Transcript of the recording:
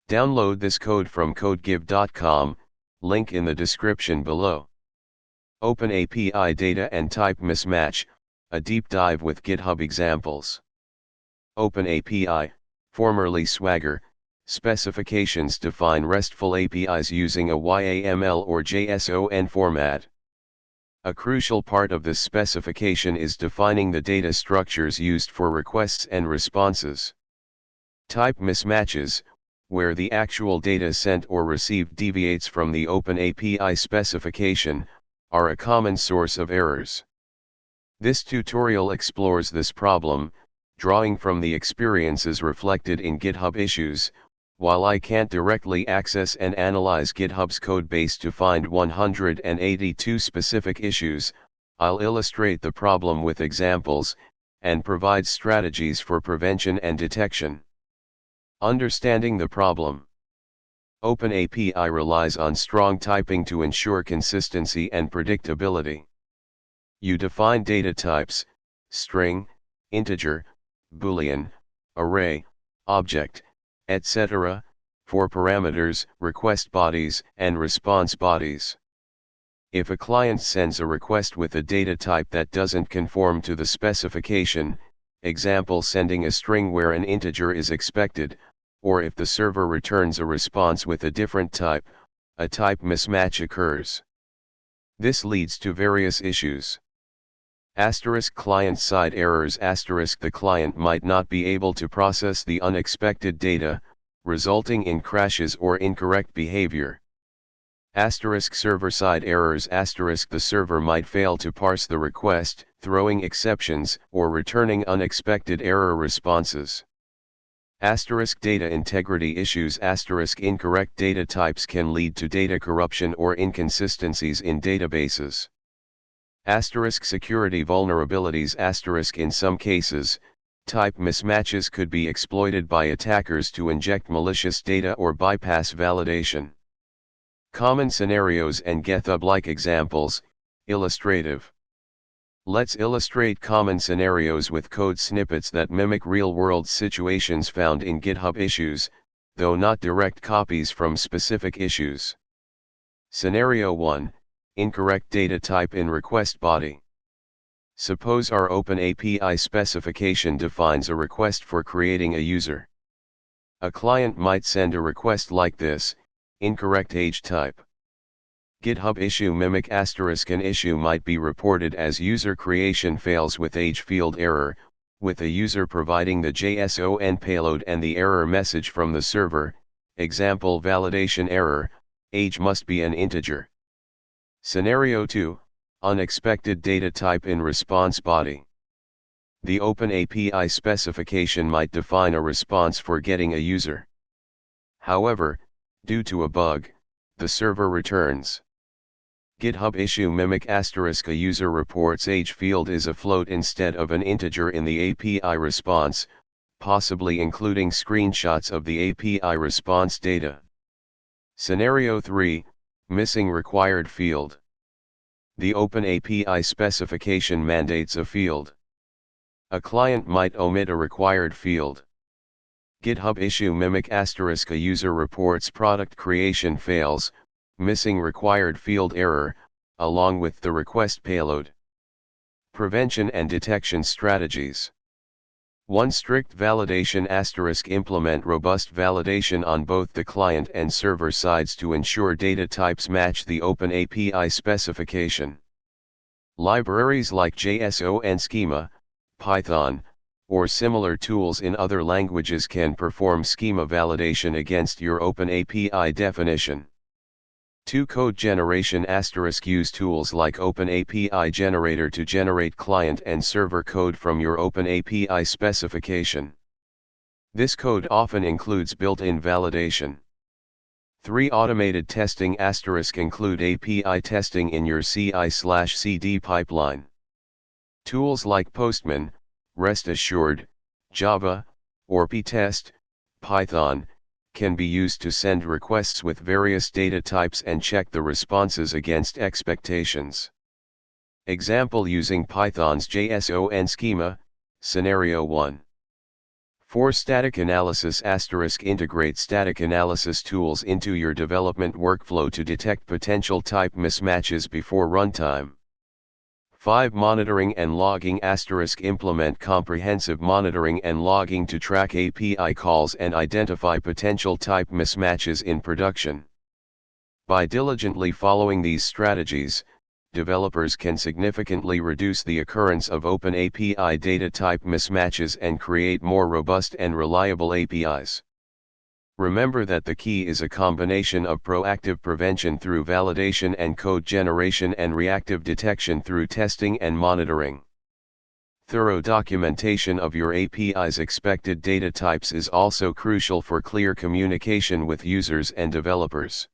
Download this code from codegive.com, link in the description below. OpenAPI data and type mismatch, a deep dive with GitHub examples. OpenAPI, formerly Swagger, specifications define RESTful APIs using a YAML or JSON format. A crucial part of this specification is defining the data structures used for requests and responses. Type mismatches, where the actual data sent or received deviates from the OpenAPI specification, are a common source of errors. This tutorial explores this problem, drawing from the experiences reflected in GitHub issues. While I can't directly access and analyze GitHub's codebase to find 182 specific issues, I'll illustrate the problem with examples, and provide strategies for prevention and detection. Understanding the problem. OpenAPI relies on strong typing to ensure consistency and predictability. You define data types: string, integer, boolean, array, object, etc., for parameters, request bodies, and response bodies. If a client sends a request with a data type that doesn't conform to the specification, example sending a string where an integer is expected, or if the server returns a response with a different type, a type mismatch occurs. This leads to various issues. Client-side errors. The client might not be able to process the unexpected data, resulting in crashes or incorrect behavior. Server-side errors. The server might fail to parse the request, throwing exceptions, or returning unexpected error responses. Data integrity issues. Incorrect data types can lead to data corruption or inconsistencies in databases. Security vulnerabilities. In some cases, type mismatches could be exploited by attackers to inject malicious data or bypass validation. Common scenarios and GitHub-like examples. Illustrative. Let's illustrate common scenarios with code snippets that mimic real-world situations found in GitHub issues, though not direct copies from specific issues. Scenario 1. Incorrect data type in request body. Suppose our OpenAPI specification defines a request for creating a user. A client might send a request like this: incorrect age type. GitHub issue mimic *. An issue might be reported as user creation fails with age field error, with a user providing the JSON payload and the error message from the server. Example validation error: age must be an integer. Scenario 2. Unexpected data type in response body. The OpenAPI specification might define a response for getting a user. However, due to a bug, the server returns. GitHub issue mimic *. A user reports age field is a float instead of an integer in the API response, possibly including screenshots of the API response data. Scenario 3. Missing required field. The OpenAPI specification mandates a field. A client might omit a required field. GitHub issue mimic *. A user reports product creation fails, missing required field error, along with the request payload. Prevention and detection strategies. 1. Strict validation. Implement robust validation on both the client and server sides to ensure data types match the OpenAPI specification. Libraries like JSON schema, Python, or similar tools in other languages can perform schema validation against your OpenAPI definition. 2. Code generation. Use tools like OpenAPI Generator to generate client and server code from your OpenAPI specification. This code often includes built-in validation. 3. Automated testing. Include API testing in your CI/CD pipeline. Tools like Postman, Rest Assured, Java, or ptest, Python, can be used to send requests with various data types and check the responses against expectations. Example using Python's JSON schema, Scenario 1. For static analysis *, integrate static analysis tools into your development workflow to detect potential type mismatches before runtime. 5. Monitoring and logging * implement comprehensive monitoring and logging to track API calls and identify potential type mismatches in production. By diligently following these strategies, developers can significantly reduce the occurrence of openapi data type mismatches and create more robust and reliable APIs. Remember that the key is a combination of proactive prevention through validation and code generation and reactive detection through testing and monitoring. Thorough documentation of your API's expected data types is also crucial for clear communication with users and developers.